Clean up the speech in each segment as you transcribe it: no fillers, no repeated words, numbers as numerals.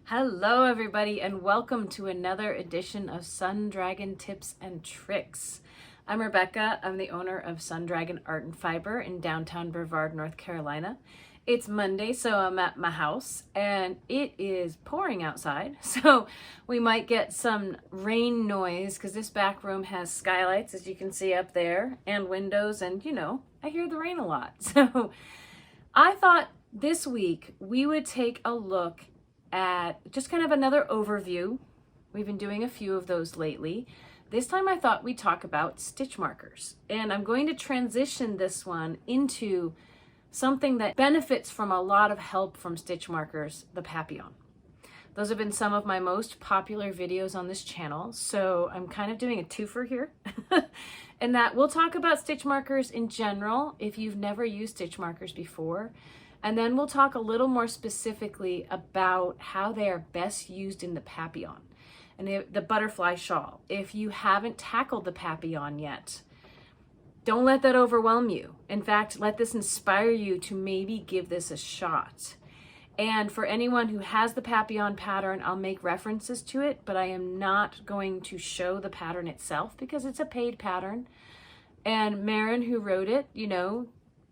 Hello everybody and welcome to another edition of Sun Dragon Tips and Tricks. I'm Rebecca. I'm the owner of Sun Dragon Art and Fiber in downtown Brevard, North Carolina. It's Monday, so I'm at my house and it is pouring outside. So we might get some rain noise because this back room has skylights, as you can see up there, and windows, and I hear the rain a lot. So I thought this week we would take a look at just kind of another overview. We've been doing a few of those lately. This time I thought we'd talk about stitch markers, and I'm going to transition this one into something that benefits from a lot of help from stitch markers, the Papillon. Those have been some of my most popular videos on this channel, so I'm kind of doing a twofer here. And that we'll talk about stitch markers in general if you've never used stitch markers before. And then we'll talk a little more specifically about how they are best used in the Papillon and the butterfly shawl. If you haven't tackled the Papillon yet, don't let that overwhelm you. In fact, let this inspire you to maybe give this a shot. And for anyone who has the Papillon pattern, I'll make references to it, but I am not going to show the pattern itself because it's a paid pattern. And Marin, who wrote it,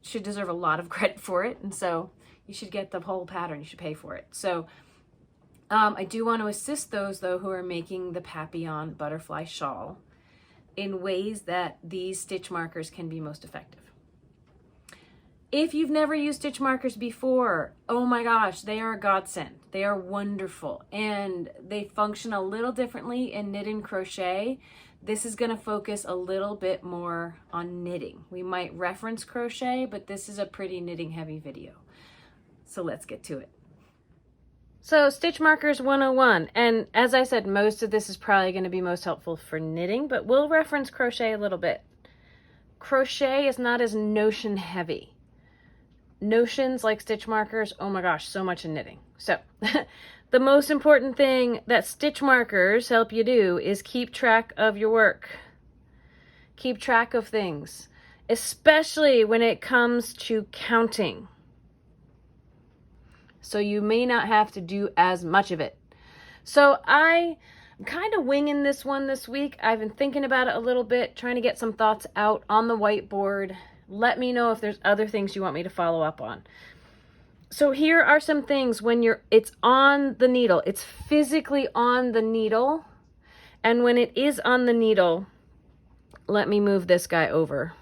should deserve a lot of credit for it, and so you should get the whole pattern. You should pay for it. So I do want to assist those though who are making the Papillon butterfly shawl in ways that these stitch markers can be most effective. If you've never used stitch markers before, oh my gosh, they are a godsend. They are wonderful, and they function a little differently in knit and crochet. This is going to focus a little bit more on knitting. We might reference crochet, but this is a pretty knitting heavy video. So let's get to it. So Stitch Markers 101, and as I said, most of this is probably going to be most helpful for knitting, but we'll reference crochet a little bit. Crochet is not as notion heavy. Notions like stitch markers, oh my gosh, so much in knitting. So the most important thing that stitch markers help you do is keep track of your work. Keep track of things, especially when it comes to counting. So you may not have to do as much of it. So I'm kind of winging this one this week. I've been thinking about it a little bit, trying to get some thoughts out on the whiteboard. Let me know if there's other things you want me to follow up on. So here are some things when it's on the needle. It's physically on the needle. And when it is on the needle, let me move this guy over.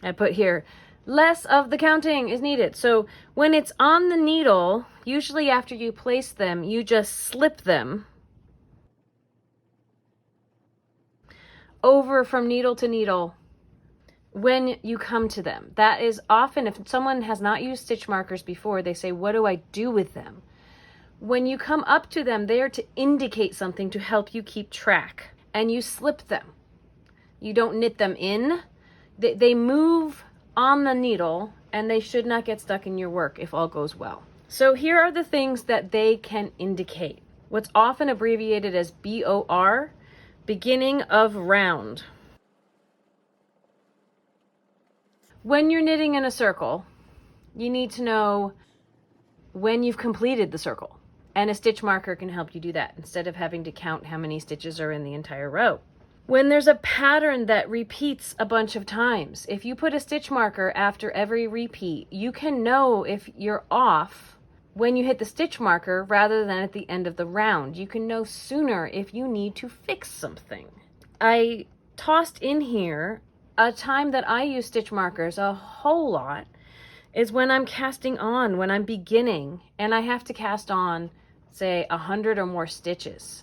I put here, less of the counting is needed. So when it's on the needle, usually after you place them, you just slip them over from needle to needle when you come to them. That is often, if someone has not used stitch markers before, they say, what do I do with them? When you come up to them, they are to indicate something to help you keep track, and you slip them. You don't knit them in. They move on the needle, and they should not get stuck in your work if all goes well. So here are the things that they can indicate. What's often abbreviated as BOR, beginning of round. When you're knitting in a circle, you need to know when you've completed the circle, and a stitch marker can help you do that instead of having to count how many stitches are in the entire row. When there's a pattern that repeats a bunch of times, if you put a stitch marker after every repeat, you can know if you're off when you hit the stitch marker rather than at the end of the round. You can know sooner if you need to fix something. I tossed in here a time that I use stitch markers a whole lot is when I'm casting on, when I'm beginning, and I have to cast on, say, 100 or more stitches.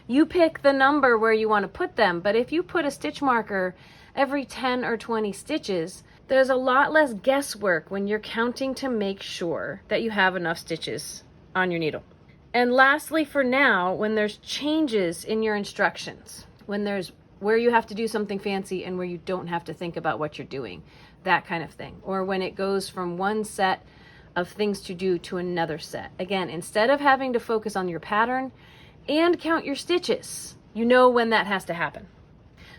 You pick the number where you want to put them, but if you put a stitch marker every 10 or 20 stitches, there's a lot less guesswork when you're counting to make sure that you have enough stitches on your needle. And lastly, for now, when there's changes in your instructions, when there's where you have to do something fancy and where you don't have to think about what you're doing, that kind of thing. Or when it goes from one set of things to do to another set. Again, instead of having to focus on your pattern and count your stitches, you know when that has to happen.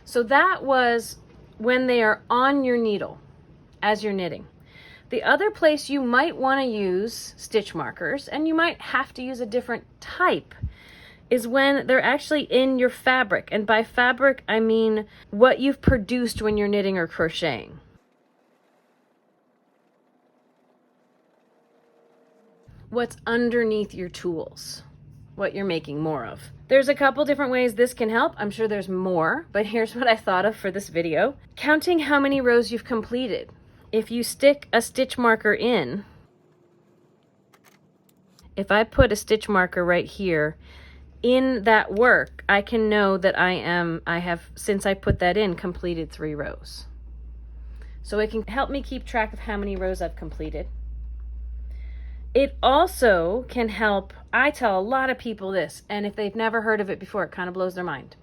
So that was when they are on your needle. as you're knitting. The other place you might want to use stitch markers, and you might have to use a different type, is when they're actually in your fabric. And by fabric, I mean what you've produced when you're knitting or crocheting. What's underneath your tools, what you're making more of. There's a couple different ways this can help. I'm sure there's more, but here's what I thought of for this video. Counting how many rows you've completed. If you stick a stitch marker in, if I put a stitch marker right here in that work, I can know that I have, since I put that in, completed 3 rows. So it can help me keep track of how many rows I've completed. It also can help, I tell a lot of people this, and if they've never heard of it before, it kind of blows their mind.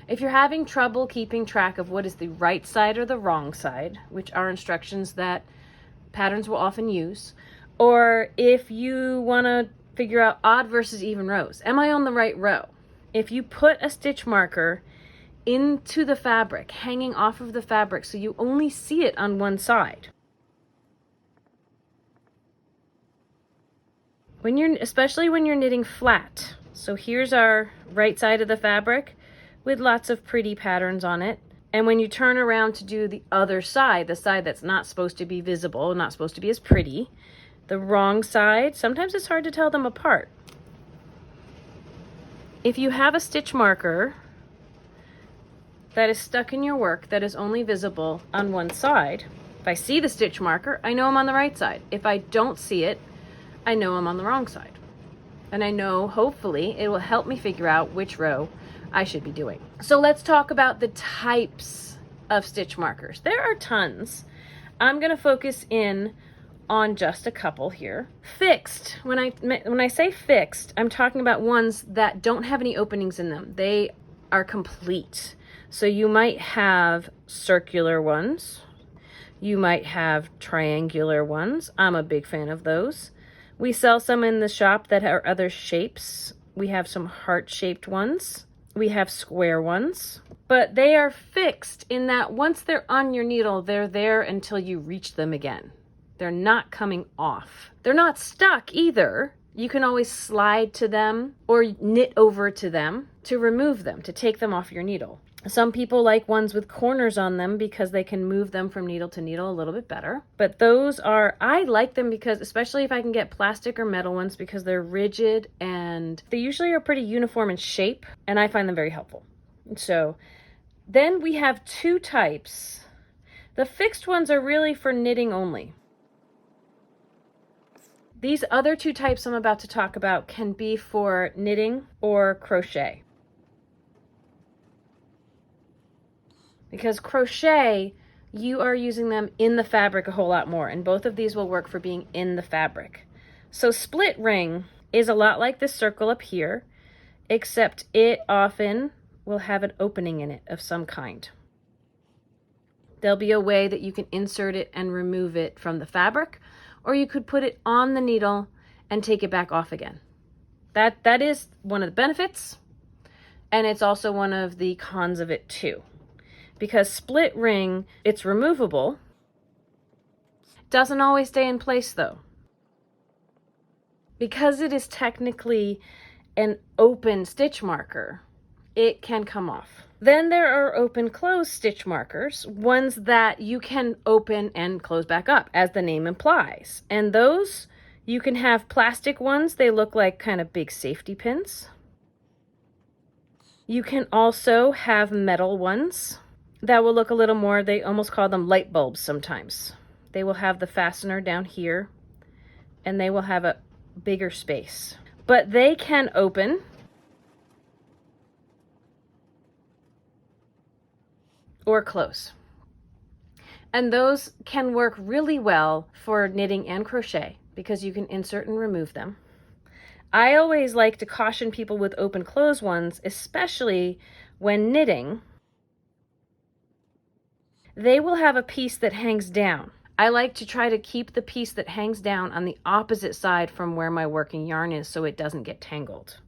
If you're having trouble keeping track of what is the right side or the wrong side, which are instructions that patterns will often use, or if you want to figure out odd versus even rows, am I on the right row? If you put a stitch marker into the fabric, hanging off of the fabric, so you only see it on one side, especially when you're knitting flat. So here's our right side of the fabric with lots of pretty patterns on it. And when you turn around to do the other side, the side that's not supposed to be visible, not supposed to be as pretty, the wrong side, sometimes it's hard to tell them apart. If you have a stitch marker that is stuck in your work that is only visible on one side, if I see the stitch marker, I know I'm on the right side. If I don't see it, I know I'm on the wrong side. And I know, hopefully, it will help me figure out which row I should be doing. So let's talk about the types of stitch markers. There are tons. I'm going to focus in on just a couple here. Fixed, when I say fixed, I'm talking about ones that don't have any openings in them. They are complete. So you might have circular ones. You might have triangular ones. I'm a big fan of those. We sell some in the shop that are other shapes. We have some heart-shaped ones. We have square ones. But they are fixed in that once they're on your needle, they're there until you reach them again. They're not coming off. They're not stuck either. You can always slide to them or knit over to them to remove them, to take them off your needle. Some people like ones with corners on them because they can move them from needle to needle a little bit better. But those are, I like them because, especially if I can get plastic or metal ones, because they're rigid and they usually are pretty uniform in shape, and I find them very helpful. So then we have 2 types. The fixed ones are really for knitting only. These other 2 types I'm about to talk about can be for knitting or crochet. Because crochet, you are using them in the fabric a whole lot more, and both of these will work for being in the fabric. So split ring is a lot like this circle up here, except it often will have an opening in it of some kind. There'll be a way that you can insert it and remove it from the fabric, or you could put it on the needle and take it back off again. That is one of the benefits, and it's also one of the cons of it too. Because split ring, it's removable. Doesn't always stay in place though. Because it is technically an open stitch marker, it can come off. Then there are open close stitch markers, ones that you can open and close back up, as the name implies. And those, you can have plastic ones, they look like kind of big safety pins. You can also have metal ones that will look a little more, they almost call them light bulbs sometimes. They will have the fastener down here, and they will have a bigger space. But they can open or close. And those can work really well for knitting and crochet because you can insert and remove them. I always like to caution people with open close ones, especially when knitting. They will have a piece that hangs down. I like to try to keep the piece that hangs down on the opposite side from where my working yarn is so it doesn't get tangled.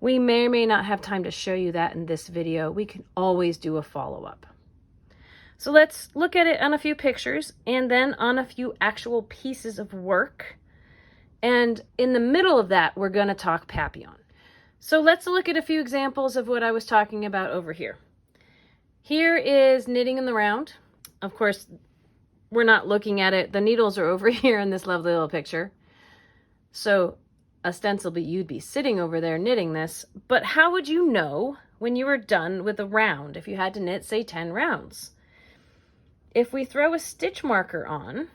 We may or may not have time to show you that in this video. We can always do a follow-up. So let's look at it on a few pictures and then on a few actual pieces of work. And in the middle of that, we're going to talk Papillon. So let's look at a few examples of what I was talking about over here. Here is knitting in the round. Of course, we're not looking at it. The needles are over here in this lovely little picture. So ostensibly you'd be sitting over there knitting this, but how would you know when you were done with a round if you had to knit, say, 10 rounds? If we throw a stitch marker on,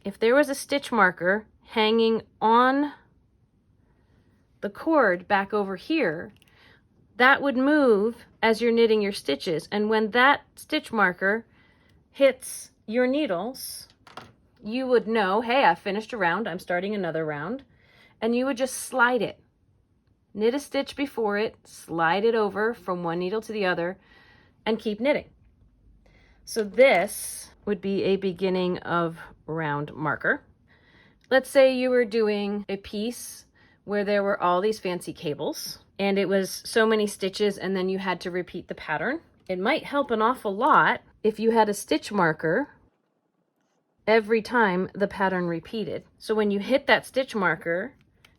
if there was a stitch marker hanging on the cord back over here, that would move as you're knitting your stitches. And when that stitch marker hits your needles, you would know, hey, I finished a round, I'm starting another round, and you would just slide it. Knit a stitch before it, slide it over from one needle to the other, and keep knitting. So this would be a beginning of round marker. Let's say you were doing a piece where there were all these fancy cables, and it was so many stitches, and then you had to repeat the pattern. It might help an awful lot if you had a stitch marker every time the pattern repeated. So when you hit that stitch marker,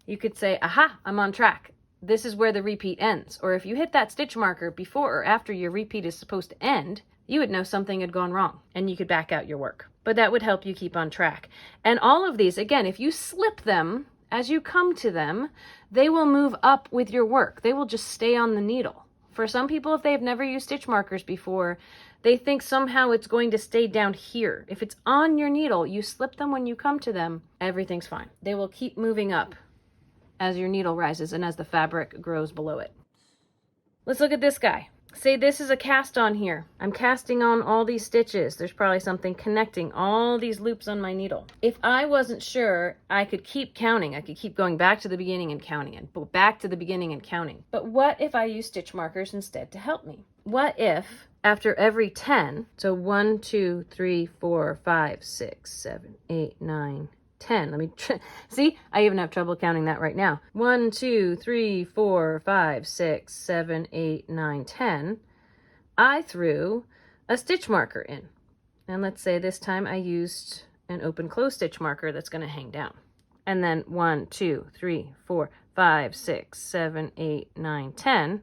you could say, aha, I'm on track. This is where the repeat ends. Or if you hit that stitch marker before or after your repeat is supposed to end, you would know something had gone wrong and you could back out your work. But that would help you keep on track. And all of these, again, if you slip them as you come to them, they will move up with your work. They will just stay on the needle. For some people, if they've never used stitch markers before, they think somehow it's going to stay down here. If it's on your needle, you slip them when you come to them, everything's fine. They will keep moving up as your needle rises and as the fabric grows below it. Let's look at this guy. Say this is a cast on here. I'm casting on all these stitches. There's probably something connecting all these loops on my needle. If I wasn't sure, I could keep counting. I could keep going back to the beginning and counting and go back to the beginning and counting. But what if I use stitch markers instead to help me? What if after every 10, so 1, 2, 3, 4, 5, 6, 7, 8, 9, 10. Let me see, I even have trouble counting that right now. 1, 2, 3, 4, 5, 6, 7, 8, 9, 10. I threw a stitch marker in. And let's say this time I used an open close stitch marker that's going to hang down. And then 1, 2, 3, 4, 5, 6, 7, 8, 9, 10.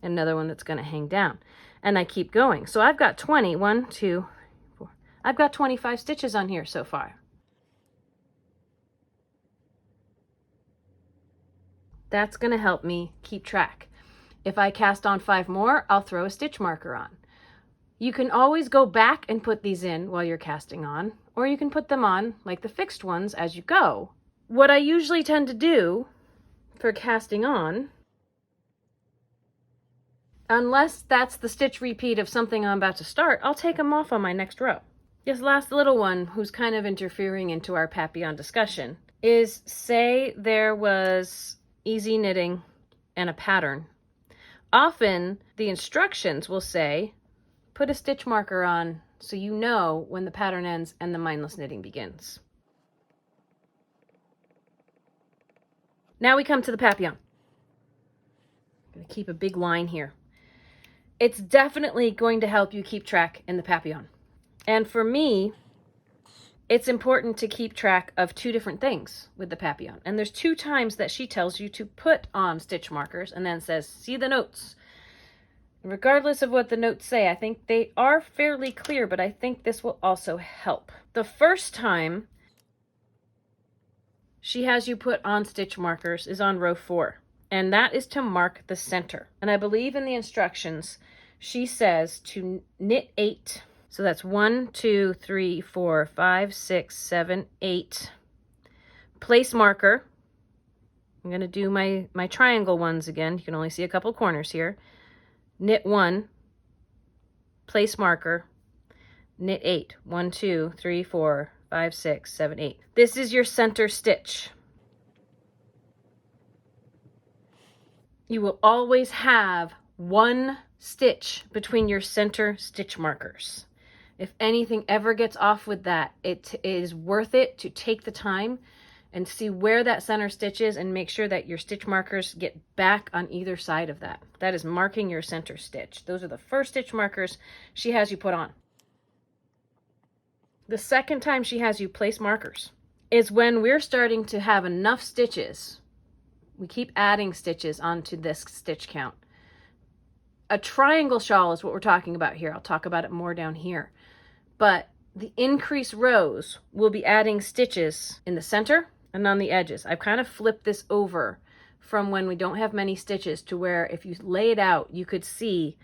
Another one that's going to hang down. And I keep going. So I've got 20. 1, 2, 4. I've got 25 stitches on here so far. That's going to help me keep track. If I cast on 5 more, I'll throw a stitch marker on. You can always go back and put these in while you're casting on, or you can put them on like the fixed ones as you go. What I usually tend to do for casting on, unless that's the stitch repeat of something I'm about to start, I'll take them off on my next row. This last little one, who's kind of interfering into our Papillon discussion, is say there was easy knitting and a pattern. Often the instructions will say, put a stitch marker on so you know when the pattern ends and the mindless knitting begins. Now we come to the Papillon. I'm going to keep a big line here. It's definitely going to help you keep track in the Papillon. And for me, it's important to keep track of 2 different things with the Papillon. And there's 2 times that she tells you to put on stitch markers and then says, see the notes. Regardless of what the notes say, I think they are fairly clear, but I think this will also help. The first time she has you put on stitch markers is on row 4. And that is to mark the center. And I believe in the instructions, she says to knit 8. So that's 1, 2, 3, 4, 5, 6, 7, 8. Place marker. I'm going to do my triangle ones again. You can only see a couple corners here. Knit 1. Place marker. Knit 8. 1, 2, 3, 4, 5, 6, 7, 8. This is your center stitch. You will always have 1 stitch between your center stitch markers. If anything ever gets off with that, it is worth it to take the time and see where that center stitch is and make sure that your stitch markers get back on either side of that. That is marking your center stitch. Those are the first stitch markers she has you put on. The second time she has you place markers is when we're starting to have enough stitches. We keep adding stitches onto this stitch count. A triangle shawl is what we're talking about here. I'll talk about it more down here. But the increased rows will be adding stitches in the center and on the edges. I've kind of flipped this over from when we don't have many stitches to where if you lay it out, you could see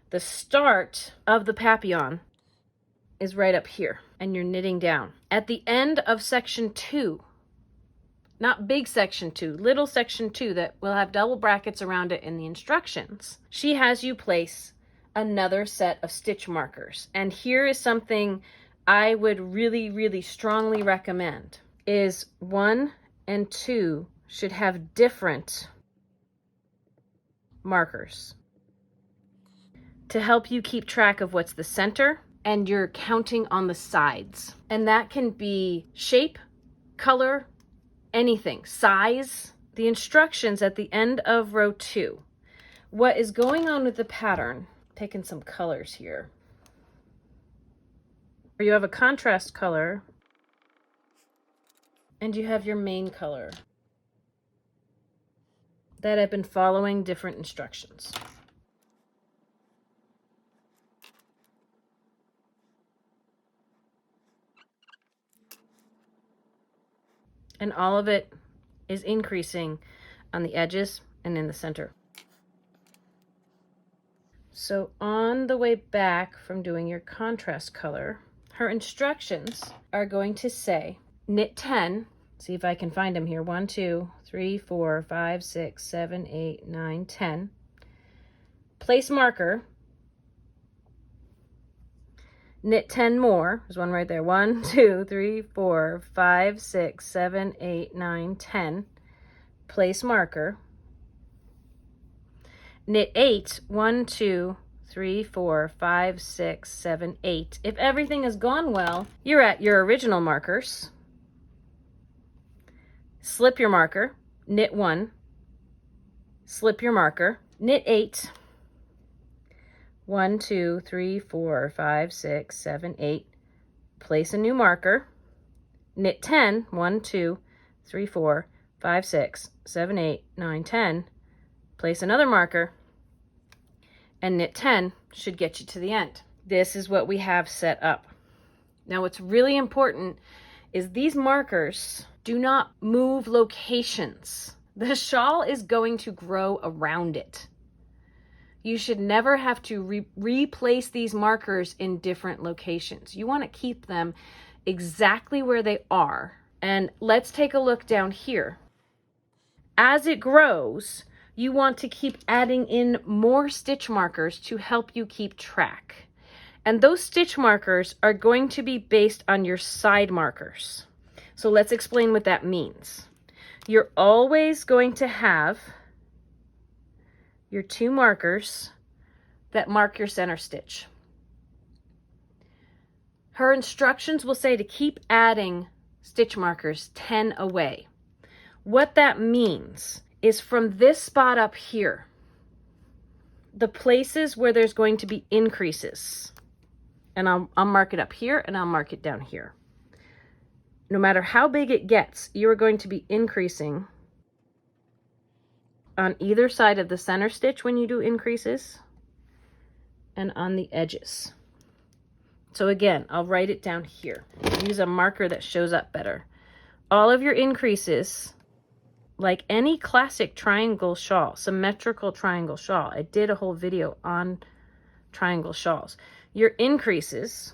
the start of the papillon is right up here and you're knitting down. At the end of section 2, not big section 2, little section 2 that will have double brackets around it in the instructions, she has you place another set of stitch markers. And here is something I would really, really strongly recommend is 1 and 2 should have different markers to help you keep track of what's the center, and you're counting on the sides. And that can be shape, color, anything, size. The instructions at the end of row 2. What is going on with the pattern, picking some colors here. You have a contrast color and you have your main color that have been following different instructions. And all of it is increasing on the edges and in the center. So on the way back from doing your contrast color, her instructions are going to say knit 10, see if I can find them here, 1, 2, 3, 4, 5, 6, 7, 8, 9, 10. Place marker, knit 10 more, there's one right there, 1, 2, 3, 4, 5, 6, 7, 8, 9, 10. Place marker, knit 8, 1, 2, 3, 4, 5, 6, 7, 8. If everything has gone well, you're at your original markers. Slip your marker, knit 1, slip your marker, knit 8, 1, 2, 3, 4, 5, 6, 7, 8. Place a new marker, knit 10, 1, 2, 3, 4, 5, 6, 7, 8, 9, 10. Place another marker, and knit 10 should get you to the end. This is what we have set up. Now what's really important is these markers do not move locations. The shawl is going to grow around it. You should never have to replace these markers in different locations. You want to keep them exactly where they are. And let's take a look down here. As it grows, you want to keep adding in more stitch markers to help you keep track. And those stitch markers are going to be based on your side markers. So let's explain what that means. You're always going to have your 2 markers that mark your center stitch. Her instructions will say to keep adding stitch markers 10 away. What that means is from this spot up here, the places where there's going to be increases, and I'll mark it up here and I'll mark it down here. No matter how big it gets, you are going to be increasing on either side of the center stitch when you do increases and on the edges. So again, I'll write it down here. Use a marker that shows up better. All of your increases, like any classic triangle shawl, symmetrical triangle shawl. I did a whole video on triangle shawls. Your increases,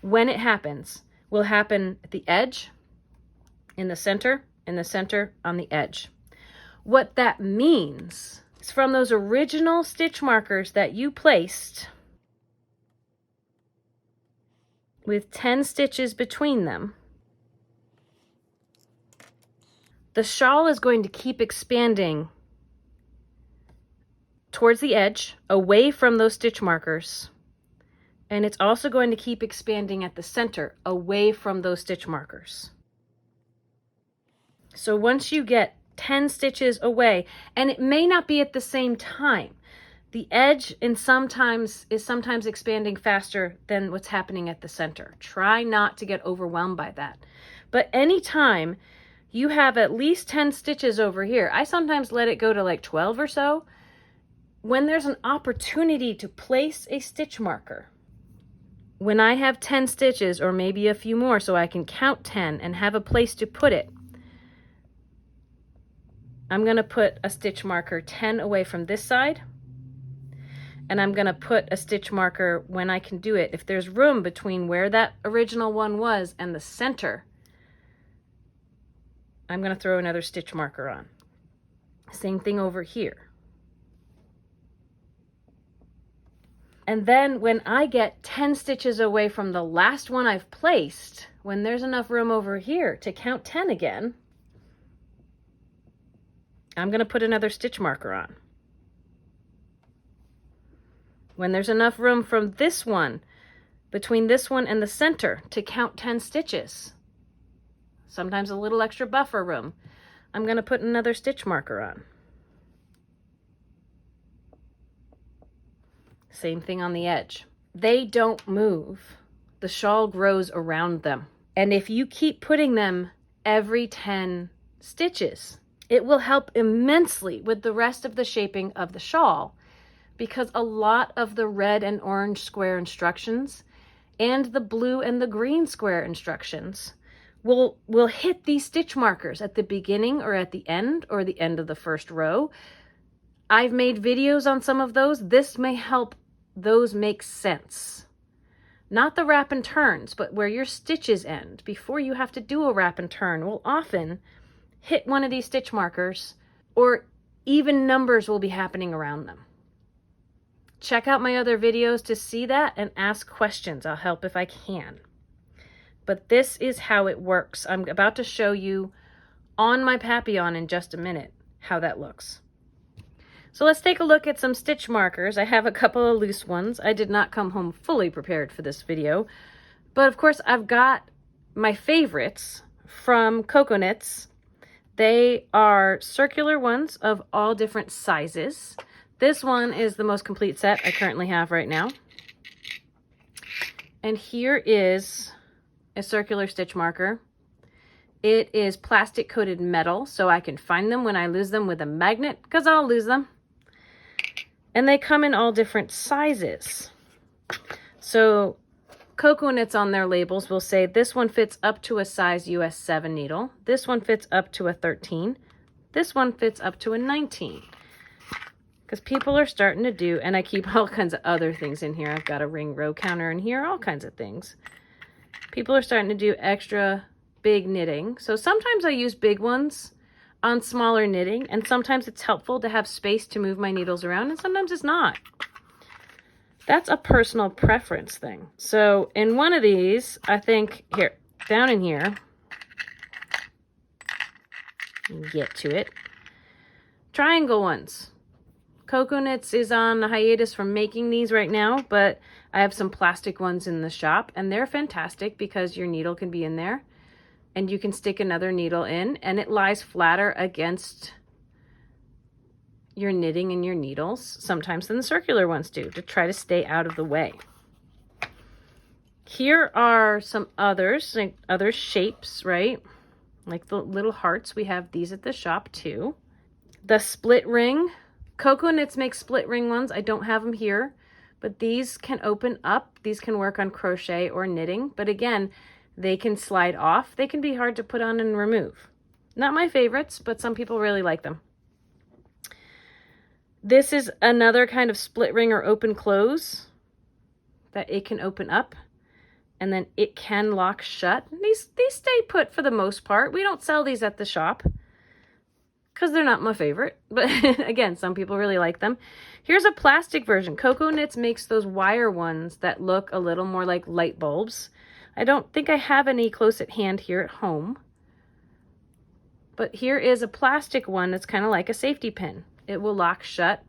when it happens, will happen at the edge, in the center, on the edge. What that means is from those original stitch markers that you placed with 10 stitches between them, the shawl is going to keep expanding towards the edge, away from those stitch markers, And it's also going to keep expanding at the center, away from those stitch markers. So once you get 10 stitches away, and it may not be at the same time, the edge is sometimes expanding faster than what's happening at the center. Try not to get overwhelmed by that. But anytime you have at least 10 stitches over here, I sometimes let it go to like 12 or so. When there's an opportunity to place a stitch marker, when I have 10 stitches or maybe a few more so I can count 10 and have a place to put it, I'm going to put a stitch marker 10 away from this side, and I'm going to put a stitch marker when I can do it. If there's room between where that original one was and the center, I'm going to throw another stitch marker on. Same thing over here. And then when I get 10 stitches away from the last one I've placed, when there's enough room over here to count 10 again, I'm going to put another stitch marker on. When there's enough room from this one, between this one and the center, to count 10 stitches, sometimes a little extra buffer room, I'm going to put another stitch marker on. Same thing on the edge. They don't move. The shawl grows around them. And if you keep putting them every 10 stitches, it will help immensely with the rest of the shaping of the shawl, because a lot of the red and orange square instructions and the blue and the green square instructions will hit these stitch markers at the beginning or at the end or the end of the first row. I've made videos on some of those. This may help those make sense. Not the wrap and turns, but where your stitches end before you have to do a wrap and turn will often hit one of these stitch markers, or even numbers will be happening around them. Check out my other videos to see that and ask questions. I'll help if I can. But this is how it works. I'm about to show you on my Papillon in just a minute how that looks. So let's take a look at some stitch markers. I have a couple of loose ones. I did not come home fully prepared for this video, but of course I've got my favorites from Coco Knits. They are circular ones of all different sizes. This one is the most complete set I currently have right now. And here is a circular stitch marker. It is plastic coated metal, so I can find them when I lose them with a magnet, because I'll lose them. And they come in all different sizes. So Coco Knits on their labels will say this one fits up to a size US 7 needle. This one fits up to a 13. This one fits up to a 19. Because people are starting to do, and I keep all kinds of other things in here. I've got a ring row counter in here, all kinds of things. People are starting to do extra big knitting. So sometimes I use big ones on smaller knitting, and sometimes it's helpful to have space to move my needles around, and sometimes it's not. That's a personal preference thing. So in one of these, I think, here, down in here, get to it, triangle ones. Coco Knits is on a hiatus from making these right now, but I have some plastic ones in the shop, and they're fantastic because your needle can be in there, and you can stick another needle in, and it lies flatter against your knitting and your needles sometimes than the circular ones do, to try to stay out of the way. Here are some others, like other shapes, right? Like the little hearts. We have these at the shop too. The split ring. Coco Knits makes split ring ones. I don't have them here, but these can open up. These can work on crochet or knitting, but again, they can slide off. They can be hard to put on and remove. Not my favorites, but some people really like them. This is another kind of split ring or open close that it can open up, and then it can lock shut. These stay put for the most part. We don't sell these at the shop because they're not my favorite, but again, some people really like them. Here's a plastic version. Coco Knits makes those wire ones that look a little more like light bulbs. I don't think I have any close at hand here at home, but here is a plastic one that's kind of like a safety pin. It will lock shut,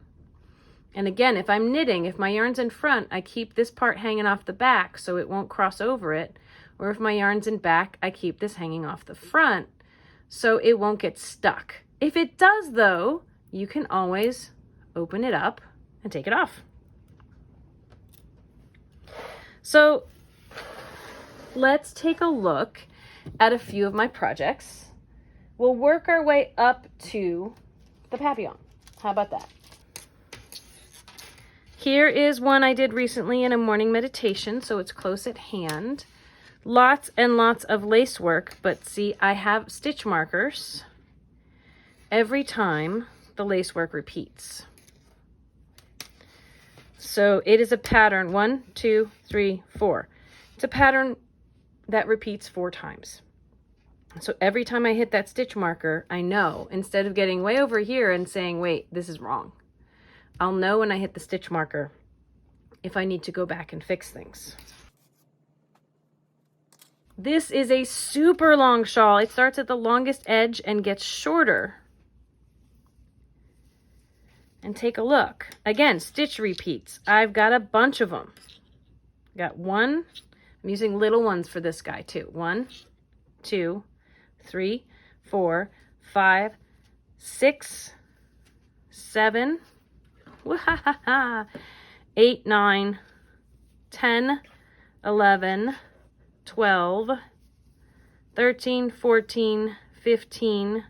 And again, if I'm knitting, if my yarn's in front, I keep this part hanging off the back so it won't cross over it. Or if my yarn's in back, I keep this hanging off the front so it won't get stuck. If it does though, you can always open it up and take it off. So let's take a look at a few of my projects. We'll work our way up to the Papillon. How about that? Here is one I did recently in a morning meditation, so it's close at hand. Lots and lots of lace work, but see, I have stitch markers every time the lace work repeats. So it is a pattern, 1, 2, 3, 4. It's a pattern that repeats 4 times. So every time I hit that stitch marker, I know, instead of getting way over here and saying, wait, this is wrong, I'll know when I hit the stitch marker if I need to go back and fix things. This is a super long shawl. It starts at the longest edge and gets shorter. And take a look. Again, stitch repeats. I've got a bunch of them. Got 1. I'm using little ones for this guy too. 1, 2, 3, 4, 5, 6, 7, 8, 9, 10, 11, 12, 13, 14, 15,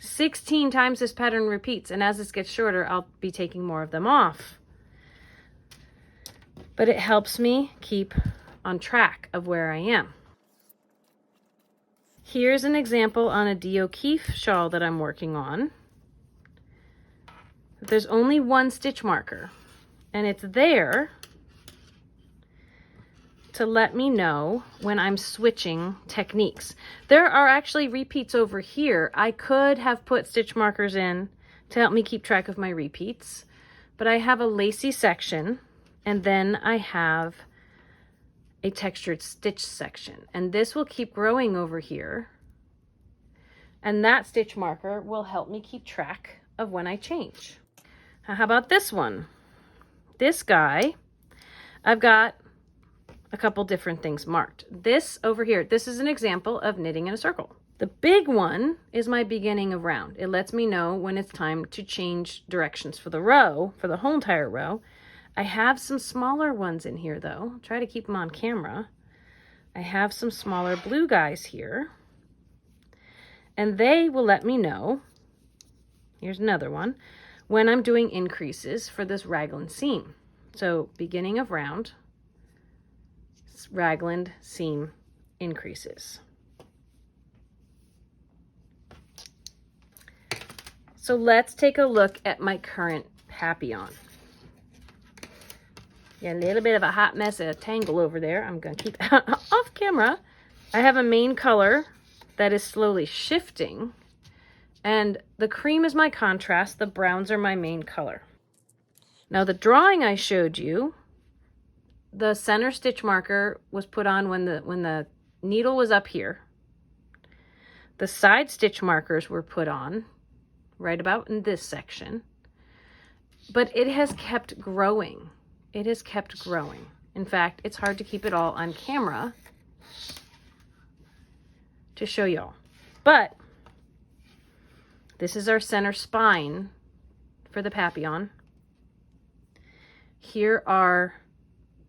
16 times this pattern repeats. And as this gets shorter, I'll be taking more of them off. But it helps me keep on track of where I am. Here's an example on a D. O'Keefe shawl that I'm working on. There's only 1 stitch marker, and it's there to let me know when I'm switching techniques. There are actually repeats over here. I could have put stitch markers in to help me keep track of my repeats, but I have a lacy section, and then I have a textured stitch section, and this will keep growing over here, and that stitch marker will help me keep track of when I change. How about this one? This guy, I've got a couple different things marked. This over here, this is an example of knitting in a circle. The big one is my beginning of round. It lets me know when it's time to change directions for the row, for the whole entire row. I have some smaller ones in here though. I'll try to keep them on camera. I have some smaller blue guys here, and they will let me know, here's another one, when I'm doing increases for this raglan seam. So beginning of round, raglan seam increases. So let's take a look at my current Papillon. Yeah, a little bit of a hot mess of a tangle over there. I'm going to keep that off camera. I have a main color that is slowly shifting, and the cream is my contrast. The browns are my main color. Now the drawing I showed you, the center stitch marker was put on when the needle was up here. The side stitch markers were put on right about in this section, but it has kept growing. It has kept growing. In fact, it's hard to keep it all on camera to show y'all. But this is our center spine for the Papillon. Here are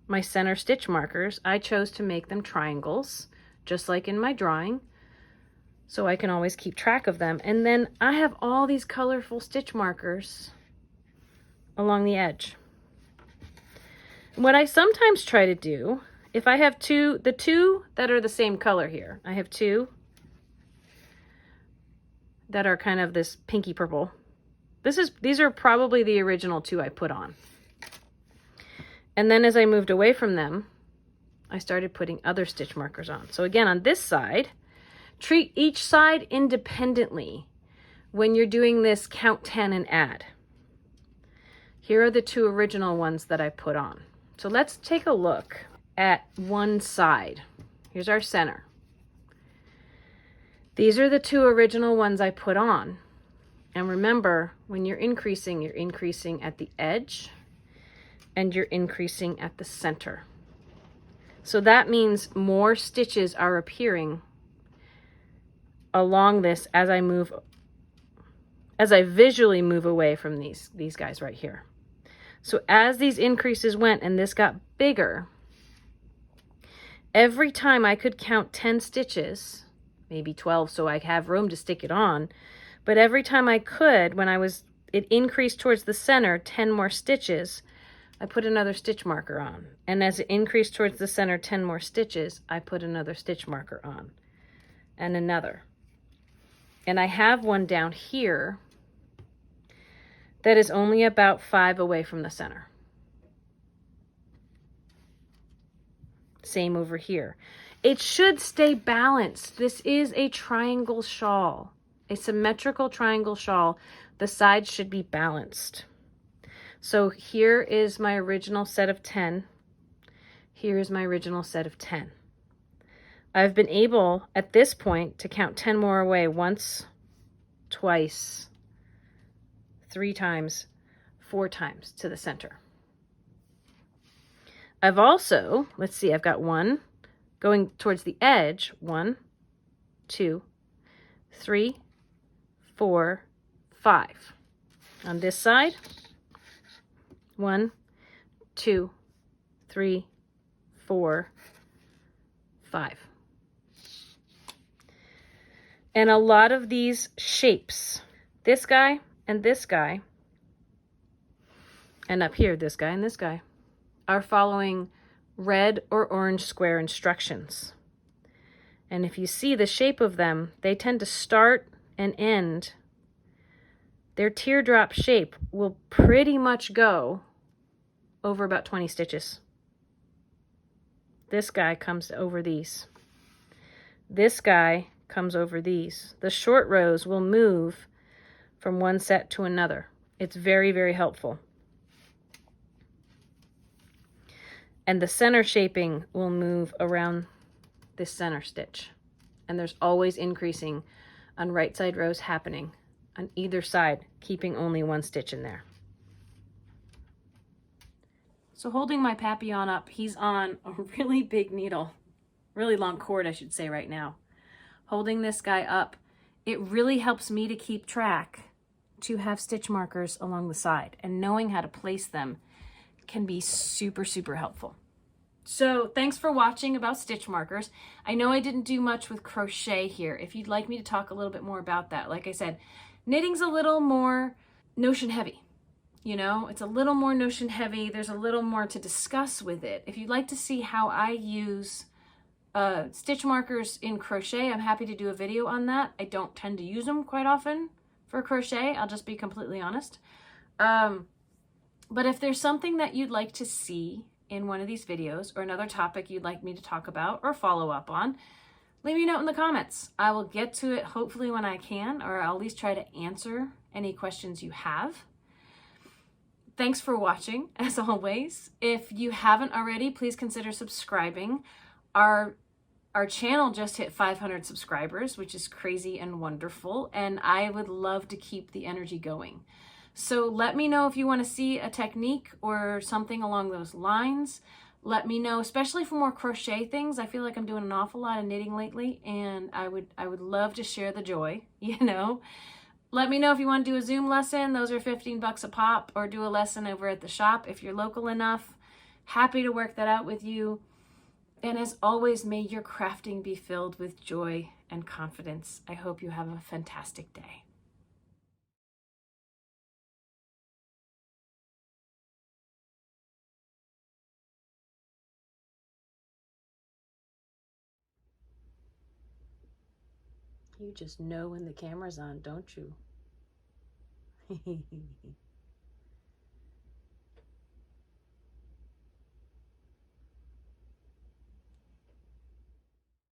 my center stitch markers. I chose to make them triangles, just like in my drawing, so I can always keep track of them. And then I have all these colorful stitch markers along the edge. What I sometimes try to do, if I have the two that are the same color here, I have 2 that are kind of this pinky purple. These are probably the original 2 I put on. And then as I moved away from them, I started putting other stitch markers on. So again, on this side, treat each side independently when you're doing this count 10 and add. Here are the 2 original ones that I put on. So let's take a look at one side. Here's our center. These are the 2 original ones I put on. And remember, when you're increasing at the edge and you're increasing at the center. So that means more stitches are appearing along this as I visually move away from these guys right here. So as these increases went and this got bigger, every time I could count 10 stitches, maybe 12 so I have room to stick it on, but every time I could, when it increased towards the center, 10 more stitches, I put another stitch marker on. And as it increased towards the center, 10 more stitches, I put another stitch marker on. And another. And I have one down here that is only about 5 away from the center. Same over here. It should stay balanced. This is a triangle shawl, a symmetrical triangle shawl. The sides should be balanced. So here is my original set of 10. Here is my original set of 10. I've been able, at this point, to count 10 more away. Once, twice, 3 times, 4 times to the center. I've also, let's see, I've got 1 going towards the edge. 1, 2, 3, 4, 5. On this side, 1, 2, 3, 4, 5. And a lot of these shapes, this guy and this guy, and up here, this guy and this guy, are following red or orange square instructions. And if you see the shape of them, they tend to start and end. Their teardrop shape will pretty much go over about 20 stitches. This guy comes over these. This guy comes over these. The short rows will move from one set to another. It's very, very helpful. And the center shaping will move around this center stitch. And there's always increasing on right side rows happening on either side, keeping only 1 stitch in there. So holding my Papillon up, he's on a really big needle, really long cord, I should say right now. Holding this guy up, it really helps me to keep track, to have stitch markers along the side, and knowing how to place them can be super, super helpful. So thanks for watching about stitch markers. I know I didn't do much with crochet here. If you'd like me to talk a little bit more about that, like I said, knitting's a little more notion heavy. You know, it's a little more notion heavy. There's a little more to discuss with it. If you'd like to see how I use stitch markers in crochet, I'm happy to do a video on that. I don't tend to use them quite often for crochet. I'll just be completely honest. But if there's something that you'd like to see in one of these videos, or another topic you'd like me to talk about or follow up on, leave me a note in the comments. I will get to it hopefully when I can, or I'll at least try to answer any questions you have. Thanks for watching, as always. If you haven't already, please consider subscribing. Our channel just hit 500 subscribers, which is crazy and wonderful, and I would love to keep the energy going. So let me know if you want to see a technique or something along those lines. Let me know, especially for more crochet things. I feel like I'm doing an awful lot of knitting lately, and I would love to share the joy, you know. Let me know if you want to do a Zoom lesson. Those are $15 a pop, or do a lesson over at the shop if you're local enough. Happy to work that out with you. And as always, may your crafting be filled with joy and confidence. I hope you have a fantastic day. You just know when the camera's on, don't you?